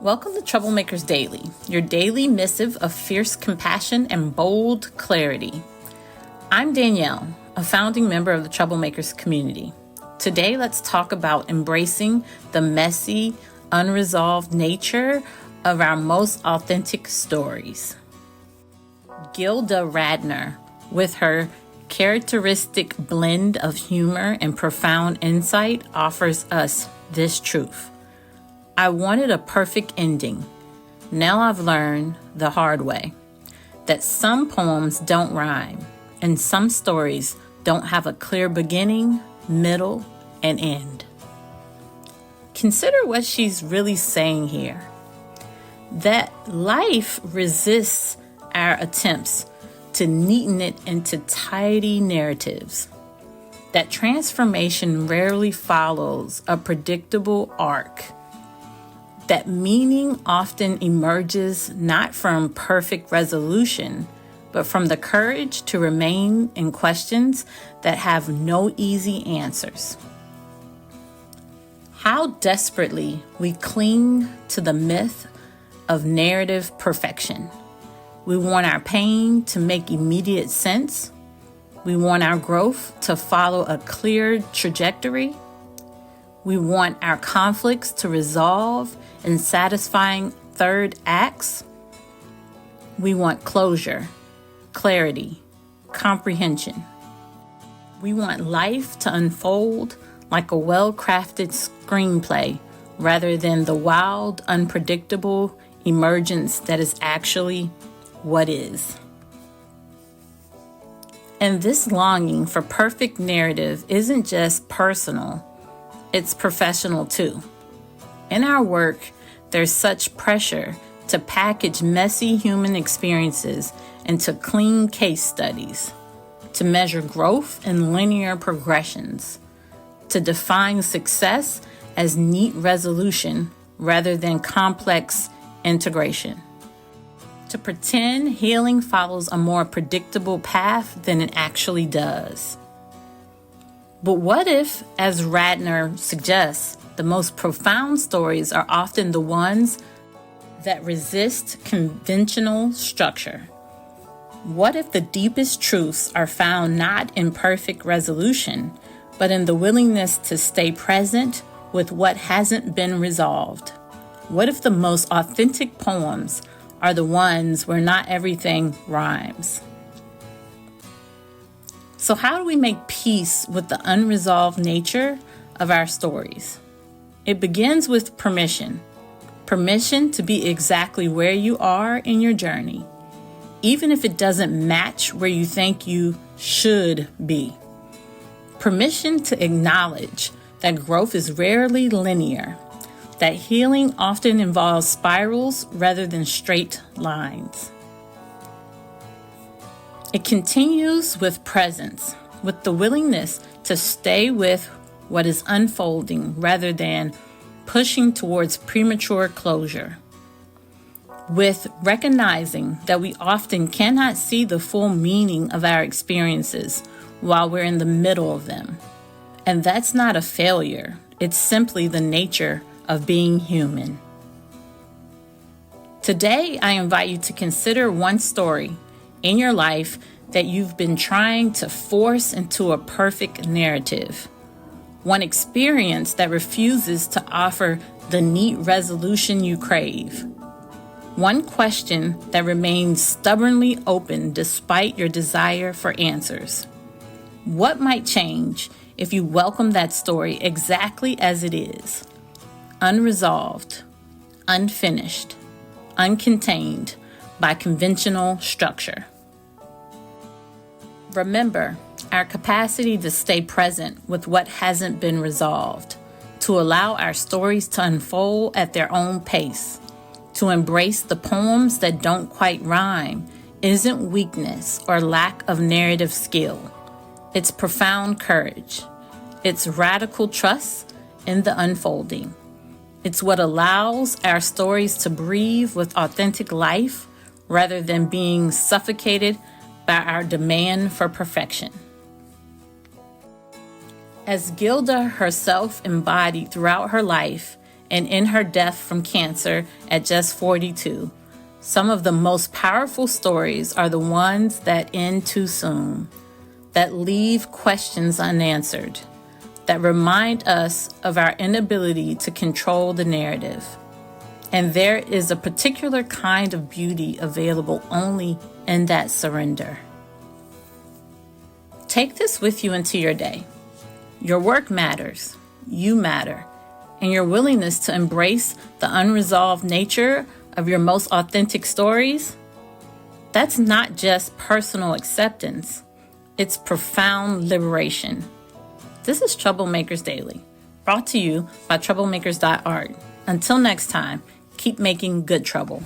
Welcome to Troublemakers Daily, your daily missive of fierce compassion and bold clarity. I'm Danielle, a founding member of the Troublemakers community. Today, let's talk about embracing the messy, unresolved nature of our most authentic stories. Gilda Radner, with her characteristic blend of humor and profound insight, offers us this truth. I wanted a perfect ending. Now I've learned the hard way that some poems don't rhyme and some stories don't have a clear beginning, middle, and end. Consider what she's really saying here. That life resists our attempts to neaten it into tidy narratives. That transformation rarely follows a predictable arc. That meaning often emerges not from perfect resolution, but from the courage to remain in questions that have no easy answers. How desperately we cling to the myth of narrative perfection. We want our pain to make immediate sense. We want our growth to follow a clear trajectory. We want our conflicts to resolve in satisfying third acts. We want closure, clarity, comprehension. We want life to unfold like a well-crafted screenplay rather than the wild, unpredictable emergence that is actually what is. And this longing for perfect narrative isn't just personal, it's professional too. In our work, there's such pressure to package messy human experiences into clean case studies, to measure growth in linear progressions, to define success as neat resolution rather than complex integration, to pretend healing follows a more predictable path than it actually does. But what if, as Radner suggests, the most profound stories are often the ones that resist conventional structure? What if the deepest truths are found not in perfect resolution, but in the willingness to stay present with what hasn't been resolved? What if the most authentic poems are the ones where not everything rhymes? So how do we make peace with the unresolved nature of our stories? It begins with permission. Permission to be exactly where you are in your journey, even if it doesn't match where you think you should be. Permission to acknowledge that growth is rarely linear, that healing often involves spirals rather than straight lines. It continues with presence, with the willingness to stay with what is unfolding rather than pushing towards premature closure. With recognizing that we often cannot see the full meaning of our experiences while we're in the middle of them. And that's not a failure. It's simply the nature of being human. Today, I invite you to consider one story in your life that you've been trying to force into a perfect narrative. One experience that refuses to offer the neat resolution you crave. One question that remains stubbornly open despite your desire for answers. What might change if you welcome that story exactly as it is? Unresolved, unfinished, uncontained by conventional structure. Remember our capacity to stay present with what hasn't been resolved, to allow our stories to unfold at their own pace, to embrace the poems that don't quite rhyme isn't weakness or lack of narrative skill. It's profound courage. It's radical trust in the unfolding. It's what allows our stories to breathe with authentic life rather than being suffocated by our demand for perfection. As Gilda herself embodied throughout her life and in her death from cancer at just 42. Some of the most powerful stories are the ones that end too soon, that leave questions unanswered, that remind us of our inability to control the narrative. And there is a particular kind of beauty available only in that surrender. Take this with you into your day. Your work matters, you matter, and your willingness to embrace the unresolved nature of your most authentic stories, that's not just personal acceptance, it's profound liberation. This is Troublemakers Daily, brought to you by troublemakers.art. Until next time, keep making good trouble.